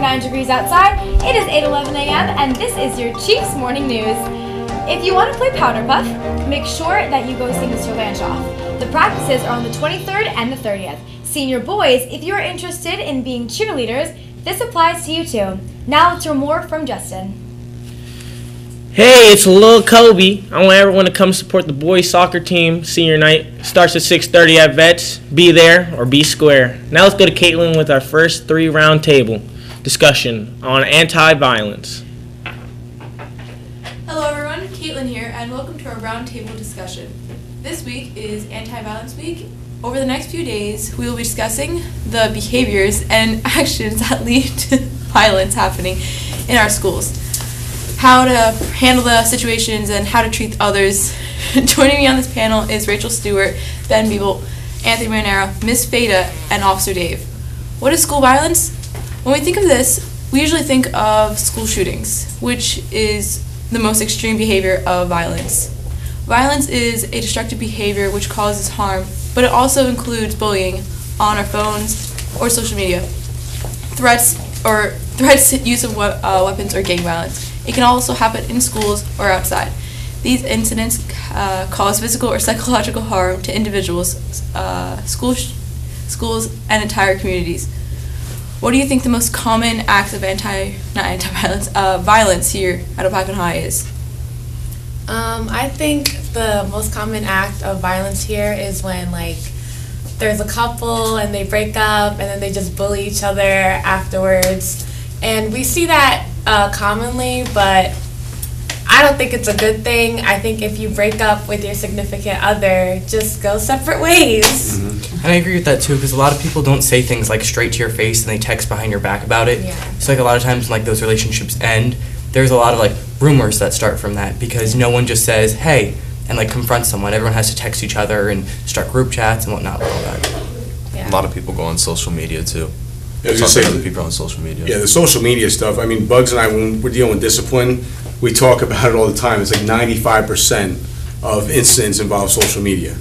29 degrees outside. It is 8:11 a.m. and this is your Chiefs Morning News. If you want to play Powder Puff, make sure that you go see Mr. Lanchoff. The practices are on the 23rd and the 30th. Senior boys, if you are interested in being cheerleaders, this applies to you too. Now let's hear more from Justin. Hey, it's Lil Kobe. I want everyone to come support the boys soccer team senior night. Starts at 6:30 at Vets. Be there or be square. Now let's go to Caitlin with our first 3-round table discussion on anti-violence. Hello everyone, Caitlin here, and welcome to our roundtable discussion. This week is Anti-Violence Week. Over the next few days, we will be discussing the behaviors and actions that lead to violence happening in our schools, how to handle the situations, and how to treat others. Joining me on this panel is Rachel Stewart, Ben Biebel, Anthony Marinero, Miss Fada, and Officer Dave. What is school violence? When we think of this, we usually think of school shootings, which is the most extreme behavior of violence. Violence is a destructive behavior which causes harm, but it also includes bullying on our phones or social media, threats, use of weapons, or gang violence. It can also happen in schools or outside. These incidents cause physical or psychological harm to individuals, schools, and entire communities. What do you think the most common acts of violence here at Opakon High is? I think the most common act of violence here is when there's a couple and they break up and then they just bully each other afterwards. And we see that commonly, but I don't think it's a good thing. I think if you break up with your significant other, just go separate ways. Mm-hmm. And I agree with that too, because a lot of people don't say things straight to your face and they text behind your back about it. Yeah. So a lot of times when those relationships end, there's a lot of rumors that start from that, because no one just says hey and confronts someone. Everyone has to text each other and start group chats and whatnot with all that. Yeah. A lot of people go on social media too. I was gonna say, other people on social media. Yeah, the social media stuff. I mean, Bugs and I, when we're dealing with discipline, we talk about it all the time. It's 95% of incidents involve social media.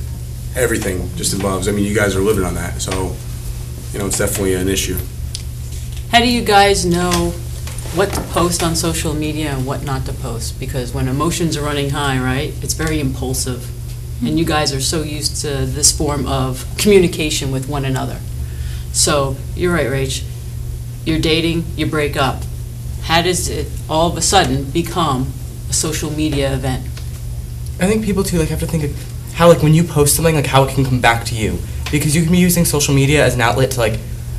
Everything just involves. I mean, you guys are living on that, so it's definitely an issue. How do you guys know what to post on social media and what not to post? Because when emotions are running high, right, it's very impulsive. And you guys are so used to this form of communication with one another. So you're right, Rach. You're dating, you break up. How does it all of a sudden become a social media event? I think people too have to think of how when you post something, how it can come back to you, because you can be using social media as an outlet to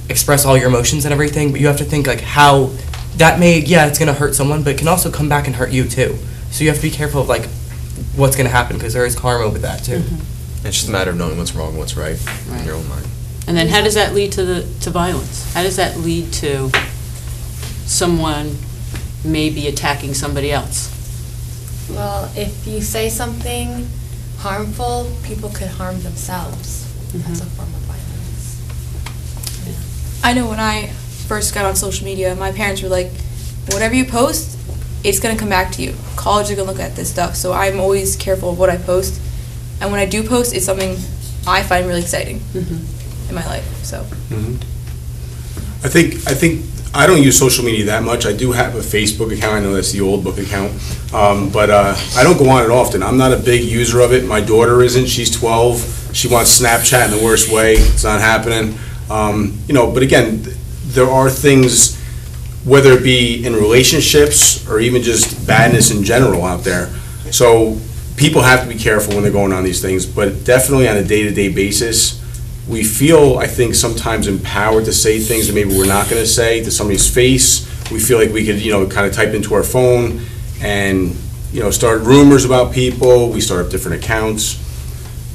express all your emotions and everything, but you have to think how that it's gonna hurt someone, but it can also come back and hurt you too. So you have to be careful of what's gonna happen, because there is karma with that too. Mm-hmm. It's just a matter of knowing what's wrong and what's right in your own mind. And then how does that lead to violence? How does that lead to someone maybe attacking somebody else? Well, if you say something harmful, people could harm themselves. Mm-hmm. That's a form of violence. Yeah. I know when I first got on social media, my parents were like, whatever you post, it's going to come back to you. College is going to look at this stuff, so I'm always careful of what I post. And when I do post, it's something I find really exciting in my life. So. I think I don't use social media that much. I do have a Facebook account. I know that's the old book account, but I don't go on it often. I'm not a big user of it. My daughter isn't. She's 12. She wants Snapchat in the worst way. It's not happening. But again, there are things, whether it be in relationships or even just badness in general out there. So people have to be careful when they're going on these things, but definitely on a day-to-day basis, we feel, I think, sometimes empowered to say things that maybe we're not going to say to somebody's face. We feel like we could, kind of type into our phone and, start rumors about people. We start up different accounts.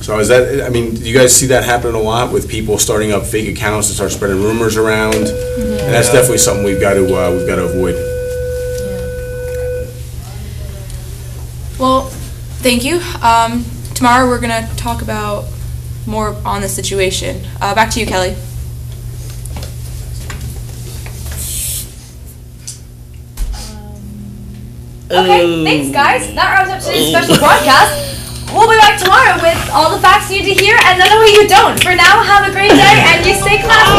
So do you guys see that happening a lot with people starting up fake accounts and start spreading rumors around? Mm-hmm. And that's definitely something we've got to avoid. Yeah. Well, thank you. Tomorrow we're going to talk about more on the situation. Back to you, Kelly. Okay, thanks guys. That wraps up today's special broadcast. We'll be back tomorrow with all the facts you need to hear and none of what you don't. For now, have a great day and you stay classy.